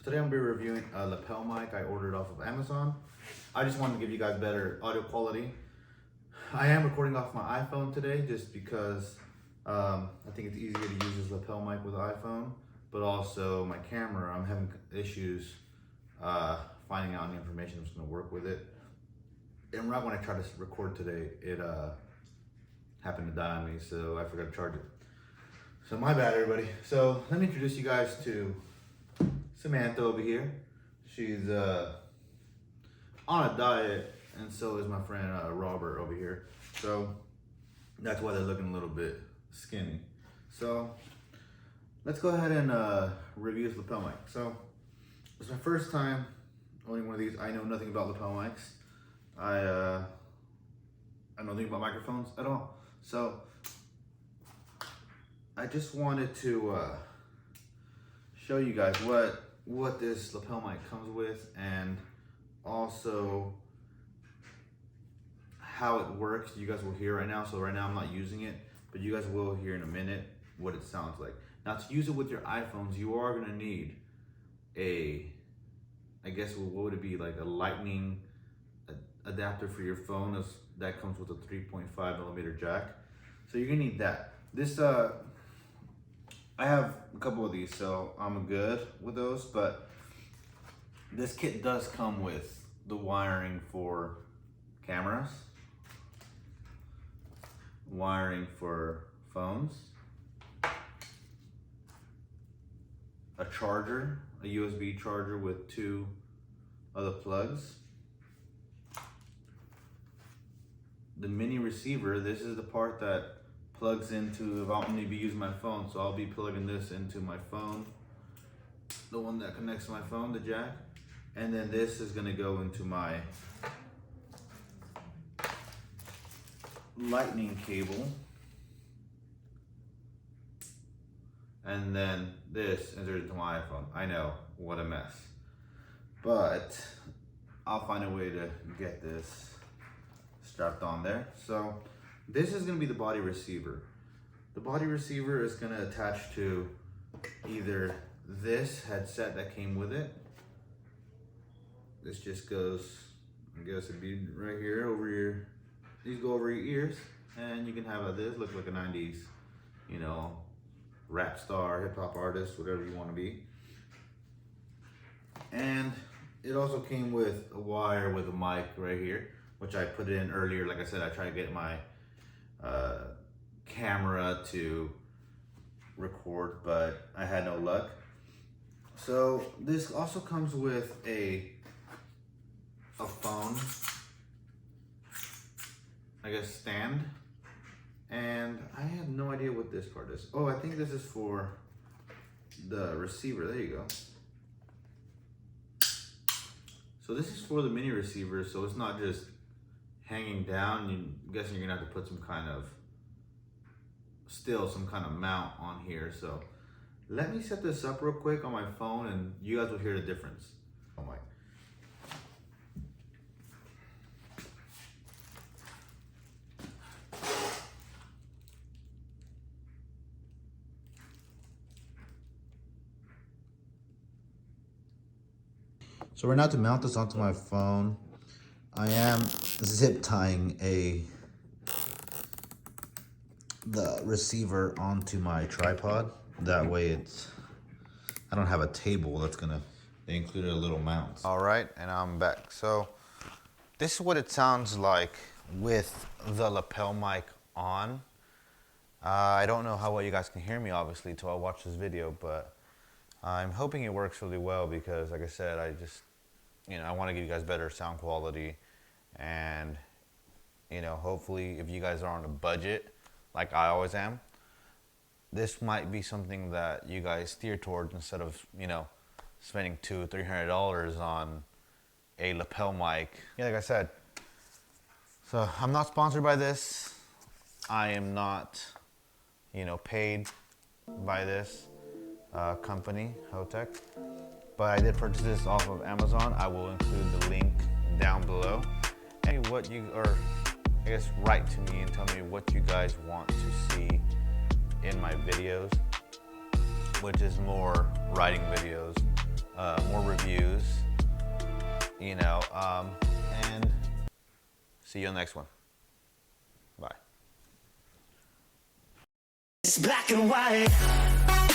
Today I'm going to be reviewing a lapel mic I ordered off of Amazon. I just wanted to give you guys better audio quality. I am recording off my iPhone today just because I think it's easier to use this lapel mic with the iPhone, but also my camera, I'm having issues finding out any information that's going to work with it. And right when I tried to record today, it happened to die on me, so I forgot to charge it. So my bad, everybody. So let me introduce you guys to Samantha over here. She's on a diet, and so is my friend Robert over here. So that's why they're looking a little bit skinny. So let's go ahead and review this lapel mic. So it's my first time owning one of these. I know nothing about lapel mics. I know nothing about microphones at all. So I just wanted to show you guys what this lapel mic comes with, and also how it works. You guys will hear right now. So right now I'm not using it, but you guys will hear in a minute what it sounds like. Now, to use it with your iPhones, you are gonna need I guess what would it be, like a lightning adapter for your phone that comes with a 3.5mm jack. So you're gonna need that. This I have a couple of these, so I'm good with those, but this kit does come with the wiring for cameras, wiring for phones, a charger, a USB charger with 2 other plugs, the mini receiver. This is the part that plugs into, if I'm going to be using my phone, so I'll be plugging this into my phone, the one that connects to my phone, the jack, and then this is going to go into my lightning cable, and then this enters into my iPhone. I know, what a mess, but I'll find a way to get this strapped on there. So this is going to be the body receiver. The body receiver is going to attach to either this headset that came with it. This just goes, I guess it'd be right here over your, these go over your ears, and you can have this look like a 90s, you know, rap star, hip hop artist, whatever you want to be. And it also came with a wire with a mic right here, which I put in earlier. Like I said, I tried to get my camera to record, but I had no luck. So this also comes with a phone, I guess, stand, and I have no idea what this part is. Oh, I think this is for the receiver. There you go. So this is for the mini receiver, so it's not just hanging down. I'm guessing you're gonna have to put some kind of mount on here. So let me set this up real quick on my phone, and you guys will hear the difference. Oh my. So right now, to mount this onto my phone, I am zip tying the receiver onto my tripod. That way I don't have a table that's gonna, they included a little mount. All right, and I'm back. So this is what it sounds like with the lapel mic on. I don't know how well you guys can hear me, obviously, till I watch this video, but I'm hoping it works really well because, like I said, I want to give you guys better sound quality, and hopefully if you guys are on a budget like I always am, this might be something that you guys steer towards instead of spending $200-300 on a lapel mic. Yeah, like I said, so I'm not sponsored by this. I am not paid by this company, Hotech. But I did purchase this off of Amazon. I will include the link down below. And what you, or I guess, write to me and tell me what you guys want to see in my videos, which is more writing videos, more reviews, you know, and see you on the next one. Bye. It's black and white.